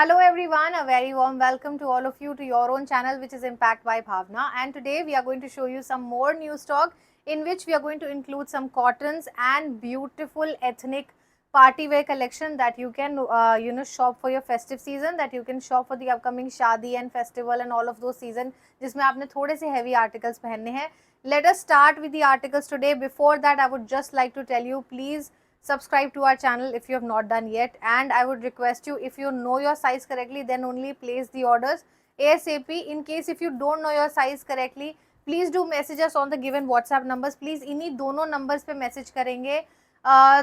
Hello everyone, a very warm welcome to all of you to your own channel which is Impact by Bhavna, and today we are going to show you some more new stock in which we are going to include some cottons and beautiful ethnic party wear collection that you can shop for your festive season, that you can shop for the upcoming shadi and festival and all of those season जिसमें आपने थोड़े से heavy articles पहनने हैं. Let us start with the articles today. Before that, I would just like to tell you, please subscribe to our channel if you have not done yet, and I would request you, if you know your size correctly, then only place the orders ASAP. In case if you don't know your size correctly, please do message us on the given WhatsApp numbers. Please इन्हीं दोनों numbers पे message करेंगे.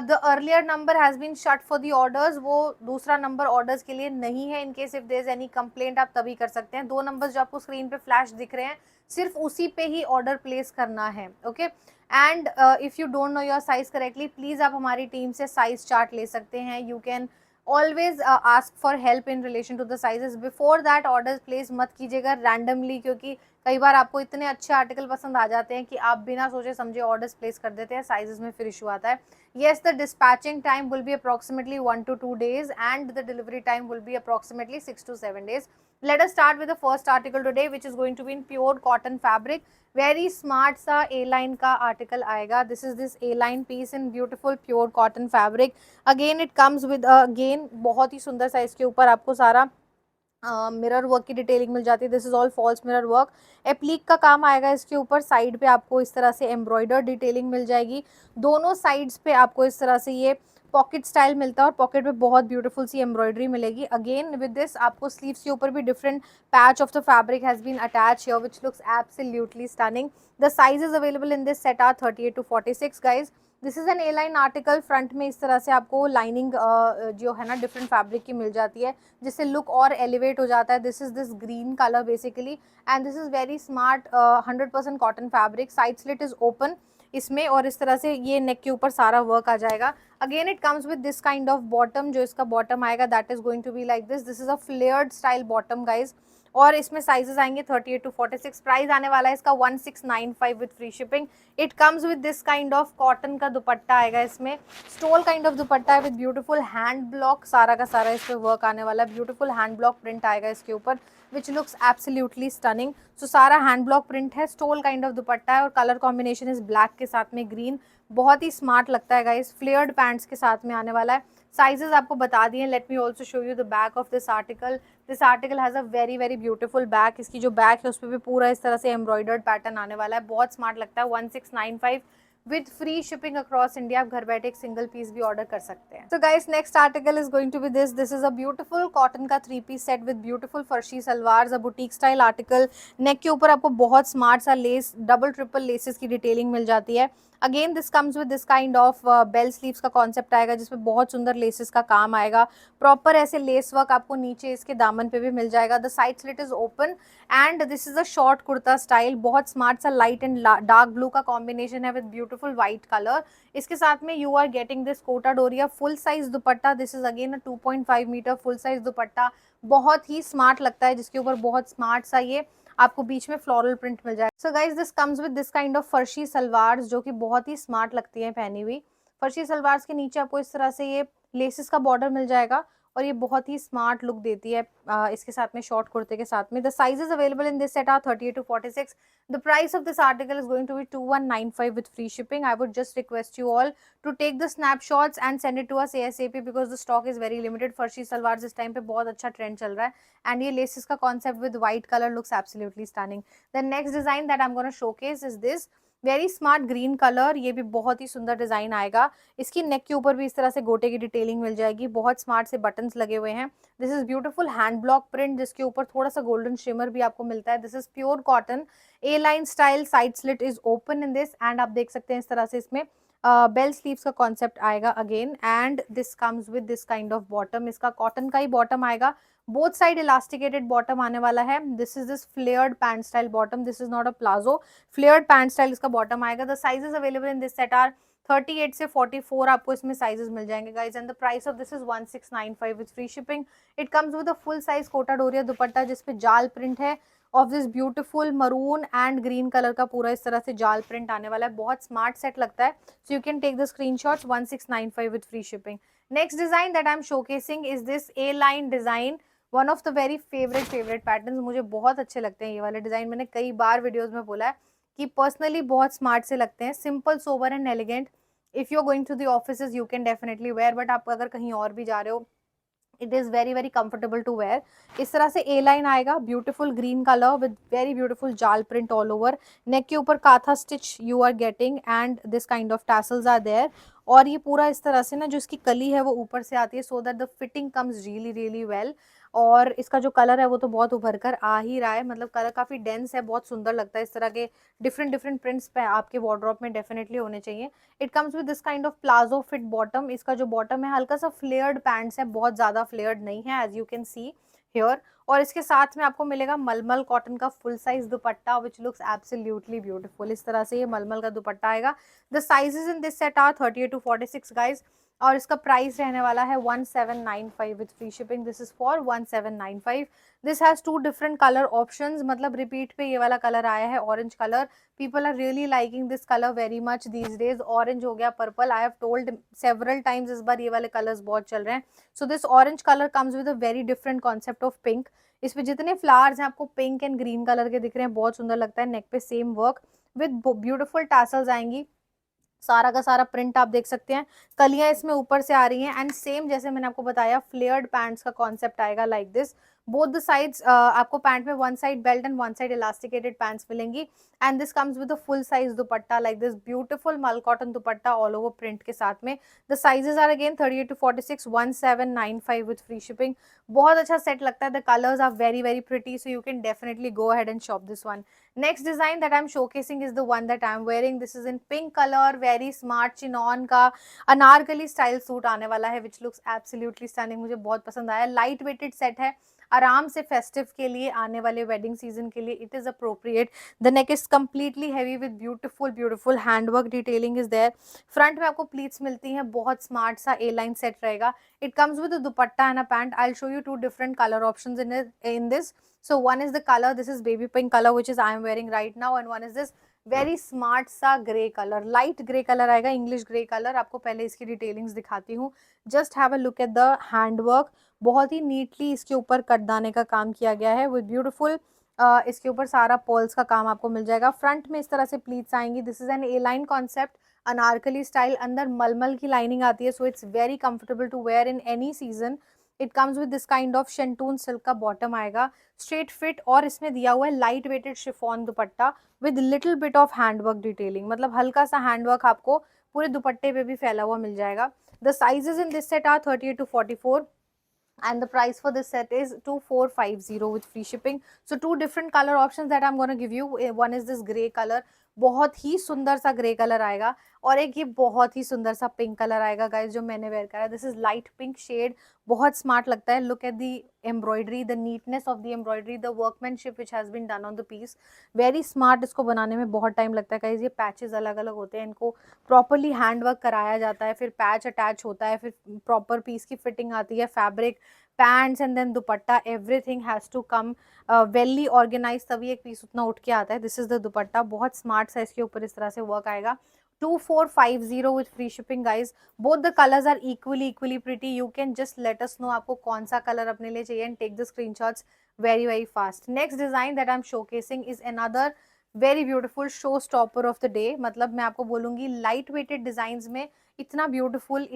The earlier number has been shut for the orders, वो दूसरा number orders के लिए नहीं है. In case if there is any complaint आप तभी कर सकते हैं. दो numbers जो आपको screen पे flash दिख रहे हैं, सिर्फ उसी पे ही order place करना है. Okay. And if you don't know your size correctly, please आप हमारी टीम से साइज़ चार्ट ले सकते हैं. You can always ask for help in relation to the sizes. Before that order place मत कीजिएगा रैंडमली, क्योंकि कई बार आपको इतने अच्छे आर्टिकल पसंद आ जाते हैं कि आप बिना सोचे समझे ऑर्डर्स प्लेस कर देते हैं, साइजेस में फिर इशू आता है. Yes, the dispatching time will be approximately 1 to 2 days and the delivery time will be approximately 6 to 7 days. Let us start with the first article today, which is going to be in pure cotton fabric. Very smart सा A line का article आएगा. This is this A line piece in beautiful pure cotton fabric. Again it comes with again बहुत ही सुंदर सा, इसके ऊपर आपको सारा मिरर वर्क की डिटेलिंग मिल जाती है. This is all false mirror work. Applique का काम आएगा इसके ऊपर. साइड पे आपको इस तरह से एम्ब्रॉयडर डिटेलिंग मिल जाएगी. दोनों साइड्स पे आपको इस तरह से ये पॉकेट स्टाइल मिलता है और पॉकेट में बहुत ब्यूटीफुल सी एम्ब्रॉयडरी मिलेगी. अगेन विद दिस आपको स्लीव्स के ऊपर भी different patch of the fabric has been attach here which looks absolutely stunning. The sizes available in this set are 38 to 46 guys. This is an A line article. Front में इस तरह से आपको lining जो है ना डिफरेंट फैब्रिक की मिल जाती है, जिससे लुक और एलिवेट हो जाता है. This is this green colour basically, and this is very smart 100% cotton fabric. Side slit is open इसमें, और इस तरह से ये नेक के ऊपर सारा वर्क आ जाएगा. Again it comes with this kind of bottom. जो इसका बॉटम आएगा that is going to be like this. This is a flared style bottom guys, और इसमें साइजेस आएंगे 38 to 46. प्राइस आने वाला है इसका 1695 with free shipping. It comes with this kind of cotton का दुपट्टा आएगा. इसमें स्टोल काइंड ऑफ दुपट्टा है विद ब्यूटीफुल हैंड ब्लॉक. सारा का सारा इस पर वर्क आने वाला है. ब्यूटीफुल हैंड ब्लॉक प्रिंट आएगा इसके ऊपर विच लुक्स एब्सोल्युटली स्टनिंग. सो सारा हैंड ब्लॉक प्रिंट है. स्टोल काइंड ऑफ दुपट्टा है और कलर कॉम्बिनेशन इस ब्लैक के साथ में ग्रीन. बहुत ही स्मार्ट लगता है गाइस. फ्लेयर्ड पैंट्स के साथ में आने वाला है. साइजेस आपको बता दिए. Late me also show you the back of this article. This article has a very very beautiful back. इसकी जो बैक है उस पर भी पूरा इस तरह से एम्ब्रॉयडर्ड पैटर्न आने वाला है. बहुत स्मार्ट लगता है. 1695 with free shipping across India. आप घर बैठे एक सिंगल पीस भी ऑर्डर कर सकते हैं. तो guys next article is going to be this. This is a beautiful cotton का 3 piece set with beautiful farshi salwar. A boutique style article. Neck के ऊपर आपको बहुत स्मार्ट सा लेस, डबल ट्रिपल लेसेस की डिटेलिंग मिल जाती है. Again this comes with this kind of bell sleeves का कॉन्सेप्ट आएगा, जिसमें बहुत सुंदर लेसेस का काम आएगा. प्रॉपर ऐसे लेस वर्क आपको नीचे इसके दामन पे भी मिल जाएगा. The side slit is open and this is a short kurta style. बहुत स्मार्ट सा लाइट एंड डार्क ब्लू का कॉम्बिनेशन है विद ब्यूटीफुल व्हाइट कलर. इसके साथ में you are getting this Kota doria full size dupatta. This is again a 2.5 metre full size dupatta. बहुत ही smart लगता है, जिसके ऊपर बहुत स्मार्ट सा ये आपको बीच में फ्लोरल प्रिंट मिल जाए. So guys this comes with this kind of farshi salwar, जो कि बहुत ही स्मार्ट लगती है पहनी हुई. फर्शी सलवार के नीचे आपको इस तरह से ये लेसेस का बॉर्डर मिल जाएगा और ये बहुत ही स्मार्ट लुक देती है इसके साथ में शॉर्ट कुर्ते के साथ में. The sizes available in this set are 38 to 46. The price of this article is going to be 2195 with free shipping. I would just request you all to take the snapshots and send it to us ASAP because the stock is very limited. Farshi salwar इस time पे बहुत अच्छा trend चल रहा है, and ये laces का concept with white colour looks absolutely stunning. The next design that I am gonna showcase is this very smart green colour. ये भी बहुत ही सुंदर डिजाइन आएगा. इसकी नेक के ऊपर भी इस तरह से गोटे की डिटेलिंग मिल जाएगी. बहुत स्मार्ट से बटन्स लगे हुए हैं. This is beautiful hand block print, जिसके ऊपर थोड़ा सा गोल्डन शिमर भी आपको मिलता है. This is pure cotton A line style. Side slit is open in this, and आप देख सकते हैं इस तरह से इसमें बेल स्लीव्स का कॉन्सेप्ट आएगा again. And this comes with this kind of bottom. इसका कॉटन का ही बॉटम आएगा. बोथ साइड इलास्टिकेटेड बॉटम आने वाला है. This is this flared pant style bottom. This is not a palazzo. Flared pant style इसका bottom आएगा. The sizes available in this set are 38 से 44 आपको इसमें साइजेस मिल जाएंगे guys. And the price of this is 1695 with free shipping. It comes with a full size Kota Doria dupatta, जिसपे जाल print है of this beautiful maroon and green colour का पूरा इस तरह से जाल प्रिंट आने वाला है. बहुत स्मार्ट सेट लगता है. So you can take the screenshots. 1695 with free shipping. Next design that I am showcasing is this A line design. One of the very favourite pattern, मुझे बहुत अच्छे लगते हैं ये वाले डिजाइन। मैंने कई बार वीडियोस में बोला है कि पर्सनली बहुत स्मार्ट से लगते हैं, simple sober and elegant. If you are going to the offices you can definitely wear, but आप अगर कहीं और भी जा रहे हो it is very very comfortable to wear. इस तरह से ए लाइन आएगा, beautiful green colour with very beautiful jaal print all over. Neck के ऊपर kantha stitch you are getting and this kind of tassels are there. और ये पूरा इस तरह से ना जो इसकी कली है वो ऊपर से आती है, so that the fitting comes really really well. और इसका जो कलर है वो तो बहुत उभर कर आ ही रहा है, मतलब कलर काफ़ी डेंस है, बहुत सुंदर लगता है। इस तरह के डिफरेंट डिफरेंट प्रिंट्स पे आपके वार्डरोब में डेफिनेटली होने चाहिए। It comes with this kind of palazzo fit bottom. इसका जो बॉटम है हल्का सा फ्लेयर्ड पैंट्स है, बहुत ज़्यादा फ्लेयर्ड नहीं है, as you can see here. और इसके साथ में आपको मिलेगा मलमल कॉटन का full size dupatta which looks absolutely beautiful. इस तरह से ये मलमल का दुपट्टा आएगा। The sizes in this set are 38 to 46 guys. और इसका प्राइस रहने वाला है 1795 with free shipping. This is for 1795। This has two different colour options, मतलब रिपीट पे ये वाला कलर आया है orange colour. People are really liking this colour very much these days. Orange हो गया, purple, I have told several times इस बार ये वाले कलर्स बहुत चल रहे हैं। So this orange colour comes with a very different concept of pink. इसमें जितने फ्लावर्स हैं आपको पिंक एंड ग्रीन कलर के दिख रहे हैं, बहुत सुंदर लगता है। नेक पे same work with beautiful tassels आएंगी। सारा का सारा प्रिंट आप देख सकते हैं, कलियां इसमें ऊपर से आ रही हैं एंड सेम जैसे मैंने आपको बताया फ्लेयर्ड पैंट्स का कॉन्सेप्ट आएगा like this. Both the sides आपको पैंट में one side belt and one side elasticated pants मिलेंगी। And this comes with a full size dupatta like this, beautiful mul cotton dupatta all over print के साथ में। The sizes are again 38 to 46, 1795 with free shipping. बहुत अच्छा set लगता है। The colours are very very pretty, so you can definitely go ahead and shop this one. Next design that I'm showcasing is the one that I'm wearing. This is in pink color, very smart chinon का Anarkali style suit आने वाला है which looks absolutely stunning। मुझे बहुत पसंद आया। Light weighted set है, आराम से फेस्टिव के लिए, आने वाले वेडिंग सीजन के लिए it is appropriate. The neck is completely heavy with beautiful beautiful handwork detailing is there. Front में आपको प्लीट्स मिलती हैं, बहुत स्मार्ट सा ए लाइन सेट रहेगा। It comes with a dupatta and a pant. I will show you two different colour options in this. So one is the color, this is baby pink color which is I am wearing right now, and one is this very smart सा grey colour, light grey colour आएगा, English grey colour. आपको पहले इसकी detailings दिखाती हूँ। Just have a look at the handwork, बहुत ही neatly इसके ऊपर कटदाने का काम किया गया है विद ब्यूटीफुल। इसके ऊपर सारा पर्ल्स का काम आपको मिल जाएगा। फ्रंट में इस तरह से प्लीट्स आएंगी। This is an A line concept, anarkali style. अंदर मलमल की लाइनिंग आती है, so it's very comfortable to wear in any season. It comes with this kind of shantoon silk का बॉटम आएगा, स्ट्रेट फिट। और इसमें दिया हुआ है light weighted chiffon dupatta with little bit of handwork detailing, मतलब हल्का सा हैंडवर्क आपको पूरे दुपट्टे पे भी फैला हुआ मिल जाएगा। The sizes in this set are 38 to 44 and the price for this set is 2450 with free shipping. So two different color options that I'm going to give you. One is this gray color, बहुत ही सुंदर सा grey colour आएगा, और एक ये बहुत ही सुंदर सा पिंक कलर आएगा गाइस जो मैंने वेयर करा है। This is light pink shade, बहुत स्मार्ट लगता है। Look at the embroidery, the neatness of the embroidery, the workmanship which has been done on the piece, very smart. इसको बनाने में बहुत टाइम लगता है गाइस। ये पैचेस अलग अलग होते हैं, इनको प्रॉपरली हैंड वर्क कराया जाता है, फिर पैच अटैच होता है, फिर प्रॉपर पीस की फिटिंग आती है, fabric, pants and then dupatta, everything has to come well organise, तभी एक पीस उतना उठ के आता है। दिस इज द दुपट्टा, बहुत स्मार्ट साइज के ऊपर इस तरह से वर्क आएगा। 2450 with free shipping guys. Both the colors are equally pretty. You can just let us know आपको कौन सा कलर अपने लिए चाहिए and take the screenshots very fast. Next design that I'm showcasing is another very beautiful show stopper of the day. मतलब मैं आपको बोलूंगी लाइट वेटेड डिजाइन में इतना ब्यूटीफुल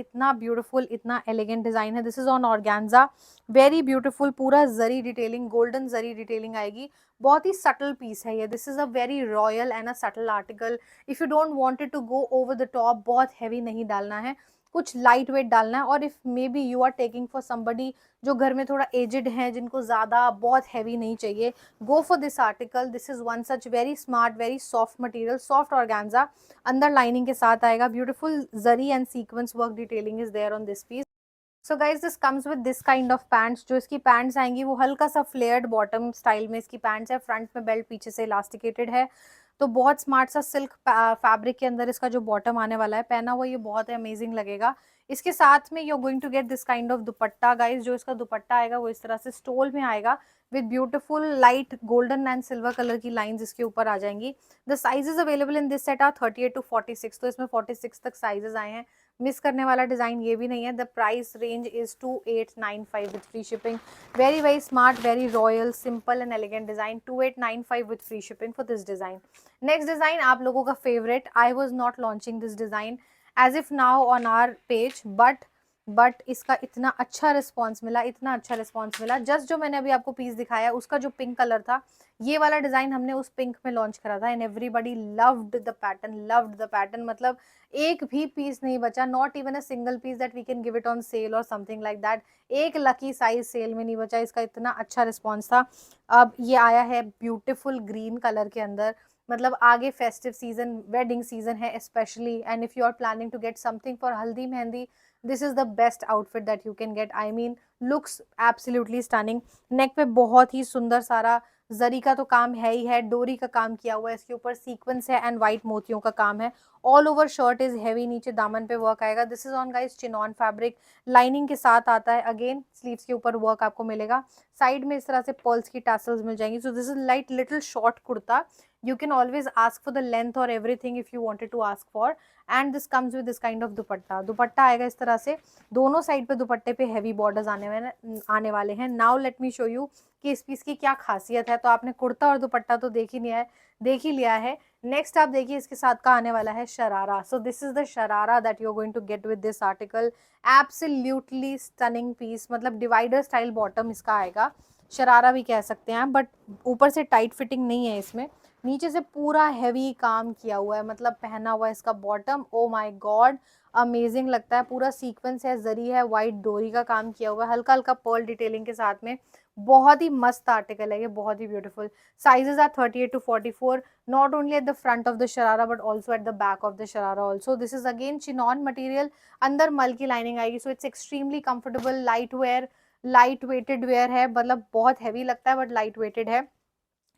इतना एलिगेंट डिजाइन है। This is on organza, very beautiful, पूरा zari detailing, golden zari detailing आएगी। बहुत ही सटल पीस है ये। This is a very royal and a subtle article. If you don't want it to go over the top, बहुत heavy नहीं डालना है, कुछ लाइट वेट डालना है। और if maybe you are taking for somebody जो घर में थोड़ा एजिड है, जिनको ज़्यादा बहुत हैवी नहीं चाहिए, go for this article. This is one such very smart, very soft material, soft organza, अंदर लाइनिंग के साथ आएगा। Beautiful zari and sequence work detailing is there on this piece. So guys this comes with this kind of pants. जो इसकी pants आएंगी वो हल्का सा फ्लेयर्ड बॉटम स्टाइल में इसकी पैंट्स है। फ्रंट में बेल्ट पीछे से इलास्टिकेटेड है, तो बहुत स्मार्ट सा सिल्क फैब्रिक के अंदर इसका जो बॉटम आने वाला है, पहना हुआ ये बहुत अमेजिंग लगेगा। इसके साथ में you are going to get this kind of dupatta guys. जो इसका दुपट्टा आएगा वो इस तरह से स्टोल में आएगा with beautiful light golden and silver colour की लाइंस इसके ऊपर आ जाएंगी। The sizes available in this set are 38 to 46, तो इसमें 46 तक साइजेस आए हैं। मिस करने वाला डिज़ाइन ये भी नहीं है। The price range is 2895 with free shipping. Very very smart, very royal, simple and elegant design, 2895 with free shipping for this design. Next design आप लोगों का favourite, I was not launching this design as if now on our page, but इसका इतना अच्छा response मिला, इतना अच्छा response मिला। जस्ट जो मैंने अभी आपको पीस दिखाया उसका जो पिंक कलर था, ये वाला डिज़ाइन हमने उस पिंक में लॉन्च करा था and everybody loved the pattern, loved the pattern. मतलब एक भी पीस नहीं बचा, not even a single piece that we can give it on sale और समथिंग लाइक दैट। एक लकी साइज सेल में नहीं बचा, इसका इतना अच्छा रिस्पॉन्स था। अब ये आया है ब्यूटिफुल ग्रीन कलर के अंदर, मतलब आगे फेस्टिव सीजन, वेडिंग सीजन है specially, and if you are planning to get something for haldi mehndi, this is the best outfit that you can get. I mean looks absolutely stunning. Neck पे बहुत ही सुंदर सारा जरी का तो काम है ही है, डोरी का काम किया हुआ है, इसके ऊपर सीक्वेंस है एंड व्हाइट मोतियों का काम है। All over shirt is heavy, नीचे दामन पे वर्क आएगा। This is on guys chinon fabric, lining के साथ आता है। अगेन स्लीव्स के ऊपर वर्क आपको मिलेगा, साइड में इस तरह से पर्ल्स की टैसल्स मिल जाएंगी। सो this is light little short kurta. You can always ask for the length or everything if you wanted to ask for, and this comes with this kind of दुपट्टा। दुपट्टा आएगा इस तरह से, दोनों साइड पे दुपट्टे पे हैवी बॉर्डर्स आने वाले हैं। Now let me show you कि इस पीस की क्या खासियत है। तो आपने कुर्ता और दुपट्टा तो देख ही लिया है। नेक्स्ट आप देखिए इसके साथ का आने वाला है sharara. So this is the sharara that you are going to get with this article. Absolutely stunning piece, मतलब डिवाइडर स्टाइल बॉटम इसका आएगा, शरारा भी कह सकते हैं, बट ऊपर से टाइट फिटिंग नहीं है इसमें, नीचे से पूरा हैवी काम किया हुआ है, मतलब पहना हुआ है इसका bottom. Oh my God, amazing लगता है। पूरा सीक्वेंस है, जरी है, वाइट डोरी का काम किया हुआ है, हल्का हल्का पर्ल डिटेलिंग के साथ में। बहुत ही मस्त आर्टिकल है ये, बहुत ही beautiful. Sizes are 38 to 44, not only at the front of the sharara but also at the back of the sharara also. This is again chiffon material, अंदर मल की लाइनिंग आएगी। So it's extremely comfortable, light wear, light weighted wear है, मतलब बहुत heavy लगता है but light weighted है।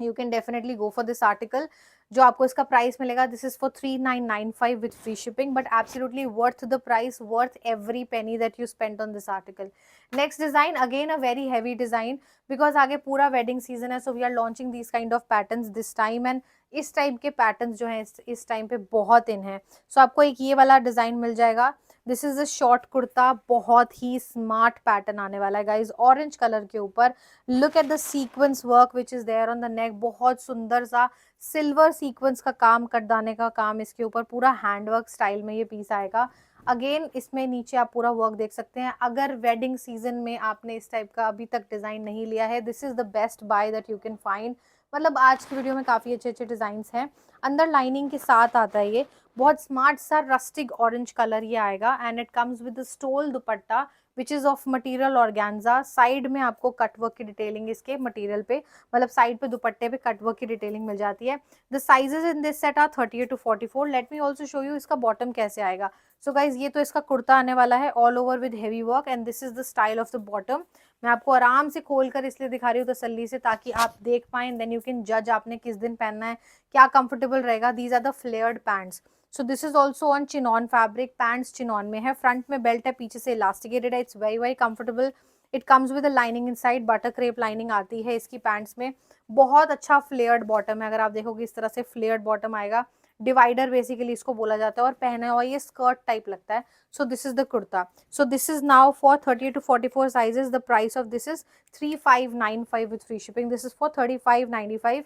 You can definitely go for this article. जो आपको इसका प्राइस मिलेगा, this is for 3995 with free shipping, but absolutely worth the price, worth every penny that you spend on this article. Next design again a very heavy design, because आगे पूरा wedding season है, so we are launching this kind of patterns this time, and इस type के patterns जो है इस time पे बहुत इन है। सो आपको एक ये वाला डिजाइन मिल जाएगा। This is a short kurta, बहुत ही स्मार्ट पैटर्न आने वाला है गाइज, ऑरेंज कलर के ऊपर। Look at the sequence work which is there on the neck, बहुत सुंदर सा सिल्वर सीक्वेंस का काम, कटदाने का काम इसके ऊपर, पूरा हैंडवर्क स्टाइल में ये पीस आएगा। अगेन इसमें नीचे आप पूरा वर्क देख सकते हैं। अगर वेडिंग सीजन में आपने इस टाइप का अभी तक डिजाइन नहीं लिया है, this is the best by that you can find. मतलब आज की वीडियो में काफी अच्छे अच्छे डिजाइन हैं। अंदर लाइनिंग के साथ आता है ये, बहुत स्मार्ट सा रस्टिक ऑरेंज कलर ये आएगा, and it comes with stole dupatta which is of material organza. Side में आपको कटवर्क की डिटेलिंग इसके मटीरियल पे, मतलब साइड पे दुपट्टे पे कटवर्क की डिटेलिंग मिल जाती है। The sizes in this set are 38 to 44। Let me also show you इसका बॉटम कैसे आएगा। सो गाइज ये तो इसका कुर्ता आने वाला है all over with heavy work, and this is the style of the bottom. मैं आपको आराम से खोल कर इसलिए दिखा रही हूँ तसल्ली से, ताकि आप देख पाए, देन यू कैन जज आपने किस दिन पहनना है, क्या कंफर्टेबल रहेगा। These are the flared pants. So this is also on chinon fabric, pants chinon में है, फ्रंट में बेल्ट है, पीछे से इलास्टिकेटेड है, it's very very comfortable. It comes with a lining inside, butter crepe lining आती है इसकी पैंट्स में। बहुत अच्छा फ्लेयर्ड बॉटम है, अगर आप देखोगे इस तरह से फ्लेयर्ड बॉटम आएगा, डिवाइडर बेसिकली इसको बोला जाता है, और पहना हुआ ये स्कर्ट टाइप लगता है। So this is the kurta. So this is now for 30 to 44 sizes. The price of this is 3595 with free shipping. This is for 3595।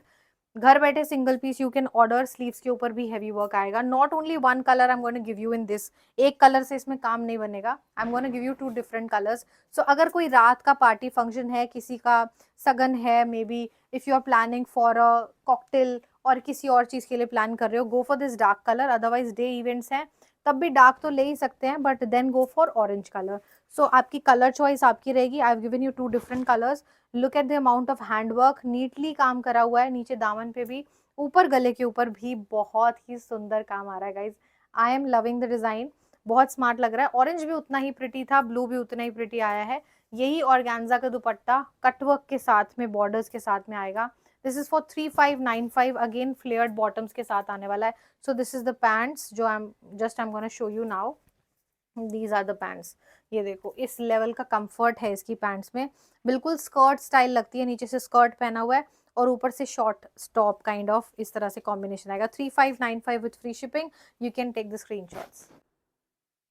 घर बैठे single piece you can order, sleeves के ऊपर भी हैवी वर्क आएगा। Not only one colour I am going to give you in this, एक कलर से इसमें काम नहीं बनेगा, I am going to give you 2 different colours. सो अगर कोई रात का पार्टी फंक्शन है, किसी का सगन है, maybe if you are planning for a cocktail और किसी और चीज के लिए प्लान कर रहे हो, go for this dark colour. Otherwise day events हैं तब भी डार्क तो ले ही सकते हैं, but then go for orange colour. So आपकी कलर चॉइस आपकी रहेगी। I have given you 2 different colours. Look at the amount of handwork, neatly काम करा हुआ है, नीचे दामन पे भी, ऊपर गले के ऊपर भी बहुत ही सुंदर काम आ रहा है guys. I am loving the design, बहुत स्मार्ट लग रहा है। ऑरेंज भी उतना ही प्रिटी था, ब्लू भी उतना ही प्रिटी आया है। यही ऑर्गेन्जा का दुपट्टा कटवर्क के साथ में, बॉर्डर्स के साथ में आएगा। This is for 3595, again flared bottoms के साथ आने वाला है। So this is the pants जो I am gonna show you now. These are the pants. ये देखो इस लेवल का कंफर्ट है इसकी पैंट्स में, बिल्कुल स्कर्ट स्टाइल लगती है, नीचे से स्कर्ट पहना हुआ है और ऊपर से शॉर्ट स्टॉप काइंड ऑफ, इस तरह से कॉम्बिनेशन आएगा। 3595 with free shipping. You can take the screenshots.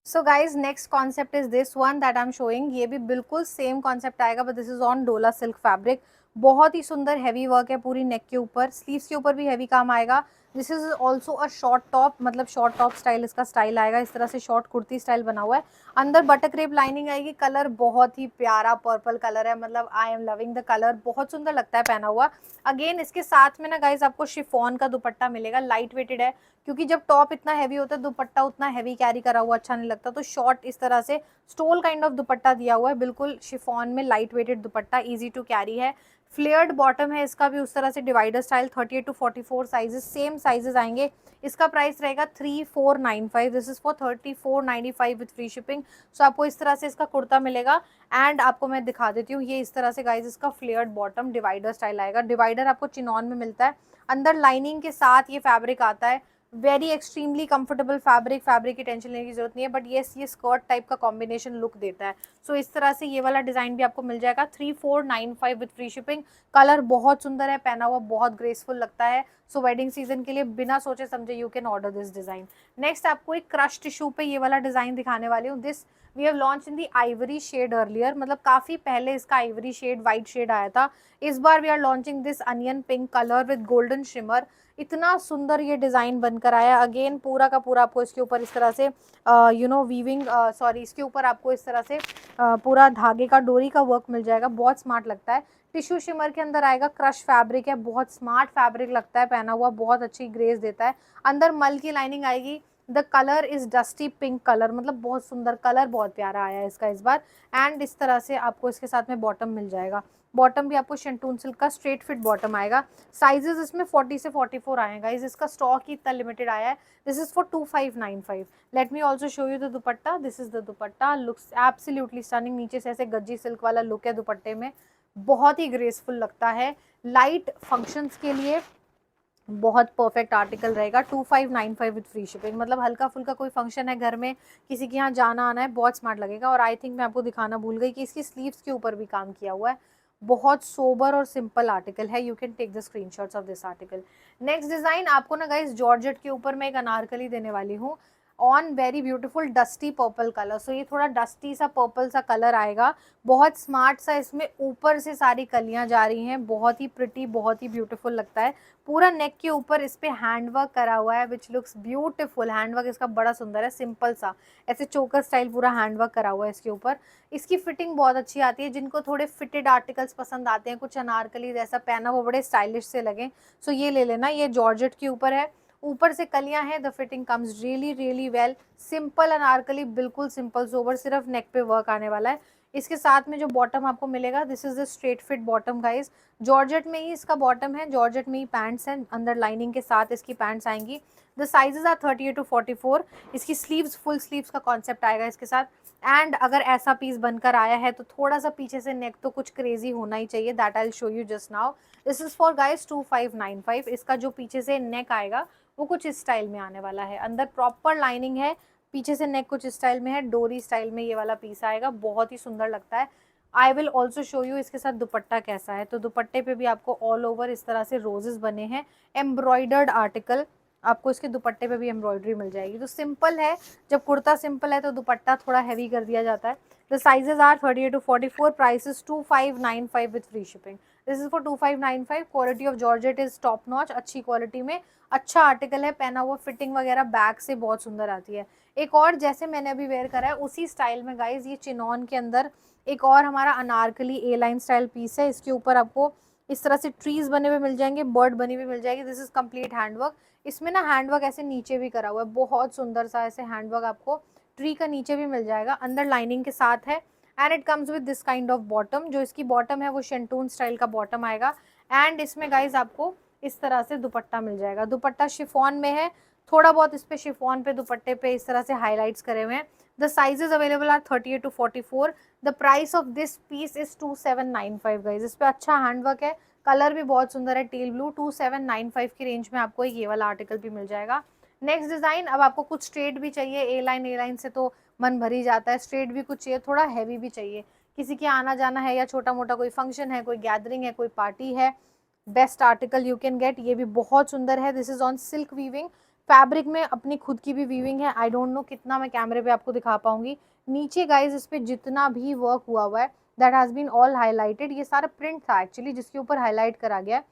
So guys next concept is this one that I am showing. ये भी बिल्कुल सेम कॉन्सेप्ट आएगा but this is on dola silk fabric. बहुत ही सुंदर हैवी वर्क है पूरी नेक के ऊपर, स्लीव्स के ऊपर भी हैवी काम आएगा। This is also a short top, मतलब शॉर्ट टॉप स्टाइल इसका स्टाइल आएगा, इस तरह से शॉर्ट कुर्ती स्टाइल बना हुआ है। अंदर बटक रेप लाइनिंग आएगी। कलर बहुत ही प्यारा पर्पल कलर है, मतलब I am loving the colour, बहुत सुंदर लगता है पहना हुआ। अगेन इसके साथ में ना गाइज आपको शिफॉन का दुपट्टा मिलेगा, लाइट वेटेड है, क्योंकि जब टॉप इतना हैवी होता है दुपट्टा उतना हैवी कैरी करा हुआ अच्छा नहीं लगता, तो शॉर्ट इस तरह से स्टोल काइंड ऑफ दुपट्टा दिया हुआ है, बिल्कुल शिफॉन में light weighted dupatta, easy to carry है। फ्लेयर्ड बॉटम है इसका भी उस तरह से divider style, 38 to 44 sizes, same sizes आएंगे। इसका प्राइस रहेगा 3495। This is for 3495 with free shipping. So आपको इस तरह से इसका कुर्ता मिलेगा। एंड आपको मैं दिखा देती हूँ, ये इस तरह से गाइज इसका फ्लेयर्ड बॉटम डिवाइडर स्टाइल आएगा। डिवाइडर आपको चिनॉन में मिलता है, अंदर लाइनिंग के साथ ये फैब्रिक आता है। Very extremely comfortable fabric, fabric की टेंशन लेने की जरूरत नहीं है, बट ये स्कर्ट टाइप का कॉम्बिनेशन लुक देता है। सो इस तरह से ये वाला डिजाइन भी आपको मिल जाएगा 3495 विथ फ्री शिपिंग। कलर बहुत सुंदर है, पहना हुआ बहुत ग्रेसफुल लगता है। सो वेडिंग सीजन के लिए बिना सोचे समझे you can order this design. Next आपको एक क्रश टिश्यू पे ये वाला डिजाइन दिखाने वाली हूँ। This we have launch in the ivory shade earlier, मतलब काफी पहले इसका आइवरी शेड व्हाइट शेड आया था। इस बार we are launching this onion pink colour with golden shimmer. इतना सुंदर ये डिज़ाइन बनकर आया। अगेन पूरा का पूरा आपको इसके ऊपर इस तरह से वीविंग, सॉरी, इसके ऊपर आपको इस तरह से पूरा धागे का डोरी का वर्क मिल जाएगा, बहुत स्मार्ट लगता है। टिश्यू शिमर के अंदर आएगा, क्रश फैब्रिक है, बहुत स्मार्ट फैब्रिक लगता है, पहना हुआ बहुत अच्छी ग्रेस देता है। अंदर मल की लाइनिंग आएगी। The colour is dusty pink colour, मतलब बहुत सुंदर कलर, बहुत प्यारा आया है इसका इस बार। एंड इस तरह से आपको इसके साथ में बॉटम मिल जाएगा। बॉटम भी आपको शेंटून सिल्क का स्ट्रेट फिट बॉटम आएगा। साइजेस इसमें 40 से 44 आएगा। इसका स्टॉक ही इतना लिमिटेड आया है। This is for 2595। Late me also show you the dupatta. This is the dupatta, looks absolutely stunning. नीचे से ऐसे गज्जी सिल्क वाला लुक है दुपट्टे में, बहुत ही ग्रेसफुल लगता है। लाइट फंक्शंस के लिए बहुत परफेक्ट आर्टिकल रहेगा। 2595 विद फ्री शिपिंग, मतलब हल्का फुल्का कोई फंक्शन है घर में, किसी के यहाँ जाना आना है, बहुत स्मार्ट लगेगा। और आई थिंक मैं आपको दिखाना भूल गई कि इसकी स्लीव्स के ऊपर भी काम किया हुआ है। बहुत सोबर और सिंपल आर्टिकल है। You can take the screenshots of this article. Next design आपको ना गाइस जॉर्जेट के ऊपर मैं एक अनारकली देने वाली हूँ on very beautiful dusty purple colour. So ये थोड़ा डस्टी सा पर्पल सा कलर आएगा, बहुत स्मार्ट सा, इसमें ऊपर से सारी कलियां जा रही हैं, बहुत ही प्रिटी, बहुत ही ब्यूटीफुल लगता है। पूरा नेक के ऊपर इस पे हैंडवर्क करा हुआ है विच लुक्स ब्यूटीफुल। हैंडवर्क इसका बड़ा सुंदर है, सिंपल सा ऐसे चोकर स्टाइल पूरा हैंडवर्क करा हुआ है इसके ऊपर। इसकी फिटिंग बहुत अच्छी आती है, जिनको थोड़े फिटेड आर्टिकल्स पसंद आते हैं, कुछ अनारकली जैसा पहना वो बड़े स्टाइलिश से लगे, सो ये ले लेना। ये जॉर्जेट के ऊपर है, ऊपर से कलियां हैं, the fitting comes really really well. Simple Anarkali, बिल्कुल सिंपल सोबर, सिर्फ नेक पे वर्क आने वाला है। इसके साथ में जो बॉटम आपको मिलेगा, this is the straight fit bottom guys. Georgette में ही इसका बॉटम है, जॉर्जेट में ही पैंट्स हैं, अंदर लाइनिंग के साथ इसकी पैंट्स आएंगी। The sizes are 38 to 44। इसकी स्लीव्स फुल स्लीव्स का कॉन्सेप्ट आएगा इसके साथ। एंड अगर ऐसा पीस बनकर आया है तो थोड़ा सा पीछे से नेक तो कुछ क्रेजी होना ही चाहिए, that I will show you just now. This is for guys 2595। इसका जो पीछे से नेक आएगा वो कुछ इस स्टाइल में आने वाला है, अंदर प्रॉपर लाइनिंग है, पीछे से नेक कुछ स्टाइल में है, डोरी स्टाइल में ये वाला पीस आएगा, बहुत ही सुंदर लगता है। I will also show you इसके साथ दुपट्टा कैसा है। तो दुपट्टे पे भी आपको ऑल ओवर इस तरह से रोजेस बने हैं, एम्ब्रॉयडर्ड आर्टिकल, आपको इसके दुपट्टे पे भी एम्ब्रॉयडरी मिल जाएगी। तो सिंपल है, जब कुर्ता सिंपल है तो दुपट्टा थोड़ा हैवी कर दिया जाता है। The sizes are 38 to 44, price 2595 with free shipping. This is for 2595। Quality of georgette is top notch, अच्छी क्वालिटी में अच्छा आर्टिकल है, पहना हुआ फिटिंग वगैरह बैक से बहुत सुंदर आती है। एक और जैसे मैंने अभी वेयर करा है उसी स्टाइल में गाइज, ये चिनॉन के अंदर एक और हमारा अनारकली ए लाइन स्टाइल पीस है। इसके ऊपर आपको इस तरह से ट्रीज बने हुए मिल जाएंगे, बर्ड बनी हुई मिल जाएगी। This is complete handwork. इसमें ना हैंडवर्क ऐसे नीचे भी करा हुआ है, बहुत सुंदर सा ऐसे हैंडवर्क आपको ट्री का नीचे भी मिल जाएगा, अंदर लाइनिंग के साथ है। And it comes with this kind of bottom, जो इसकी बॉटम है वो शेंटून स्टाइल का बॉटम आएगा। एंड इसमें गाइज आपको इस तरह से दुपट्टा मिल जाएगा। दुपट्टा शिफॉन में है, थोड़ा बहुत इस पे शिफॉन पे दुपट्टे पे इस तरह से हाईलाइट्स करे हुए हैं। The sizes available are 38 to 44। The price of this piece is 2795 guys. इस पे अच्छा हैंडवर्क है, कलर भी बहुत सुंदर है, टील ब्लू। 2795 की रेंज में आपको ये वाला आर्टिकल भी मिल जाएगा। नेक्स्ट डिजाइन, अब आपको कुछ स्ट्रेट भी चाहिए, ए लाइन से तो मन भर ही जाता है, स्ट्रेट भी कुछ चाहिए, थोड़ा हैवी भी चाहिए, किसी के आना जाना है या छोटा मोटा कोई फंक्शन है, कोई गैदरिंग है, कोई पार्टी है, best article you can gate. ये भी बहुत सुंदर है, this is on silk weaving, fabric में अपनी खुद की भी वीविंग है, आई डोंट नो कितना मैं कैमरे पे आपको दिखा पाऊंगी। नीचे गाइज इस पे जितना भी वर्क हुआ हुआ है that has been all highlighted, ये सारा प्रिंट था एक्चुअली जिसके ऊपर हाईलाइट करा गया है।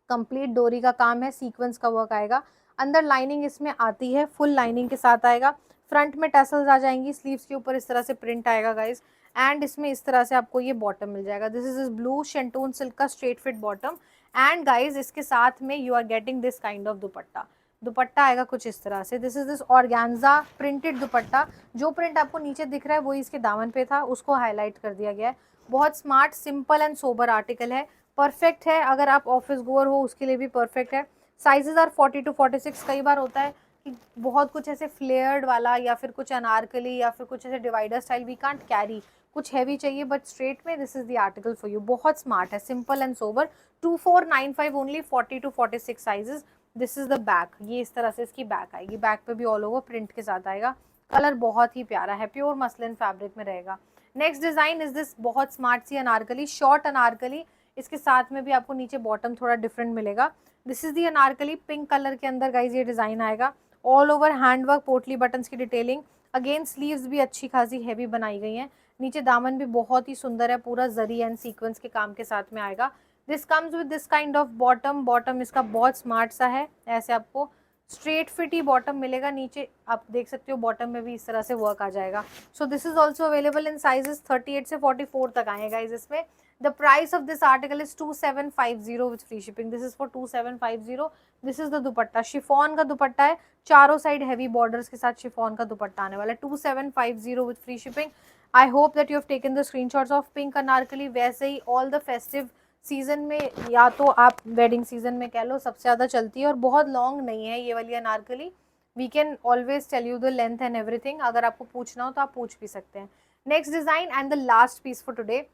कंप्लीट डोरी का काम है, सीक्वेंस का वर्क आएगा। अंदर लाइनिंग इसमें आती है, फुल लाइनिंग के साथ आएगा। फ्रंट में टैसल्स आ जाएंगी, स्लीव्स के ऊपर इस तरह से प्रिंट आएगा गाइज। एंड इसमें इस तरह से आपको ये बॉटम मिल जाएगा। This is blue shantoon silk का straight fit bottom. And guys इसके साथ में you are getting this kind of dupatta. Dupatta आएगा कुछ इस तरह से। This is this organza printed dupatta. जो प्रिंट आपको नीचे दिख रहा है वही इसके दामन पे था, उसको हाईलाइट कर दिया गया है। बहुत smart, simple and sober article है। परफेक्ट है अगर आप ऑफिस गोअर हो उसके लिए भी परफेक्ट है। Sizes are 40 to 46। कई बार होता है कि बहुत कुछ ऐसे फ्लेयर्ड वाला या फिर कुछ अनारकली या फिर कुछ ऐसे divider style we can't carry, कुछ हैवी चाहिए बट स्ट्रेट में, this is the article for you. बहुत स्मार्ट है, simple and sober. 2495 only, 40 to 46 sizes. This is the back, ये इस तरह से इसकी बैक आएगी। बैक पे भी ऑल ओवर प्रिंट के साथ आएगा। कलर बहुत ही प्यारा है, प्योर मसलिन फैब्रिक में रहेगा। नेक्स्ट डिजाइन इज दिस बहुत स्मार्ट सी अनारकली, शॉर्ट अनारकली। इसके साथ में भी आपको नीचे बॉटम थोड़ा डिफरेंट मिलेगा। This is the Anarkali, pink colour के अंदर गाइज ये डिजाइन आएगा। ऑल ओवर हैंडवर्क, पोटली बटन्स की डिटेलिंग। अगेन स्लीव्स भी अच्छी खासी हैवी बनाई गई हैं। नीचे दामन भी बहुत ही सुंदर है, पूरा जरी एंड सीक्वेंस के काम के साथ में आएगा। This comes with this kind of bottom. Bottom इसका बहुत स्मार्ट सा है, ऐसे आपको स्ट्रेट फिट ही बॉटम मिलेगा। नीचे आप देख सकते हो बॉटम में भी इस तरह से वर्क आ जाएगा। सो this is also available in sizes 38 से 44 तक आएगा गाइज इसमें। The price of this article is 2750 with free shipping. This is for 2750. This is the dupatta, chiffon का दुपट्टा है, चारों साइड हैवी बॉर्डर्स के साथ शिफॉन का दुपट्टा आने वाला है। 2750 with free shipping. I hope that you have taken the screenshots of pink Anarkali. वैसे ही all the festive सीजन में या तो आप वेडिंग सीजन में कह लो सबसे ज़्यादा चलती है और बहुत लॉन्ग नहीं है ये वाली anarkali. We can always tell you the length and everything, अगर आपको पूछना हो तो आप पूछ भी सकते हैं। Next design and the last piece for today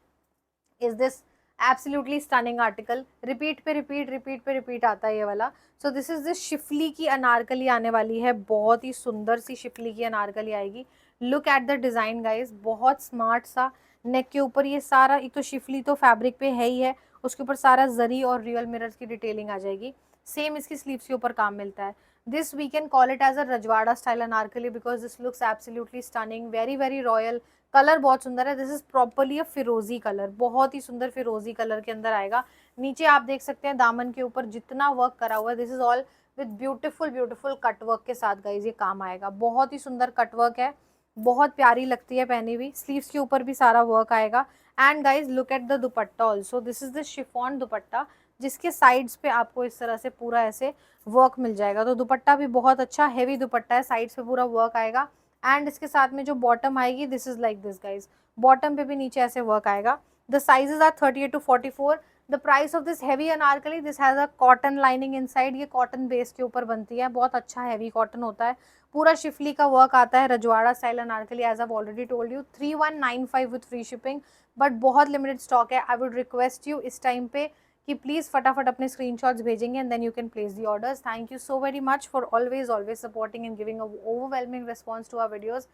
is this absolutely stunning article. Repeat पे रिपीट आता है ये वाला। So this is this schiffli की अनारकली आने वाली है, बहुत ही सुंदर सी शिफली की अनारकली आएगी। Look at the design guys, बहुत स्मार्ट सा। नेक के ऊपर ये सारा, एक तो शिफली तो फैब्रिक पे है ही है, उसके ऊपर सारा जरी और रियल मिरर्स की डिटेलिंग आ जाएगी। सेम इसकी स्लीव्स के ऊपर काम मिलता है। This we can call it as a rajwada style anarkali because this looks absolutely stunning, very very royal. Colour बहुत सुंदर है। दिस इज प्रॉपरली अ फिरोजी कलर, बहुत ही सुंदर फिरोजी कलर के अंदर आएगा। नीचे आप देख सकते हैं दामन के ऊपर जितना वर्क करा हुआ है, this is all with beautiful beautiful cut work के साथ गाइज ये काम आएगा। बहुत ही सुंदर कट वर्क है, बहुत प्यारी लगती है पहनी हुई। स्लीव्स के ऊपर भी सारा वर्क आएगा। And guys look at the dupatta also, this is the chiffon दुपट्टा जिसके साइड्स पे आपको इस तरह से पूरा ऐसे वर्क मिल जाएगा। तो दुपट्टा भी बहुत अच्छा हैवी दुपट्टा है, साइड्स पे पूरा वर्क आएगा। एंड इसके साथ में जो बॉटम आएगी this is like this guys, bottom पे भी नीचे ऐसे वर्क आएगा। The sizes are 38 to 44। The price of this heavy anarkali, this has a cotton lining inside. ये कॉटन बेस के ऊपर बनती है, बहुत अच्छा हैवी कॉटन होता है। पूरा शिफली का वर्क आता है, rajwada style anarkali as I already told you. 3195 with free shipping, but बहुत लिमिटेड स्टॉक है। आई वुड रिक्वेस्ट यू इस टाइम पे कि प्लीज़ फटाफट अपने स्क्रीनशॉट्स भेजेंगे and then you can place the orders. Thank you so very much for always supporting and giving a overwhelming response to our videos.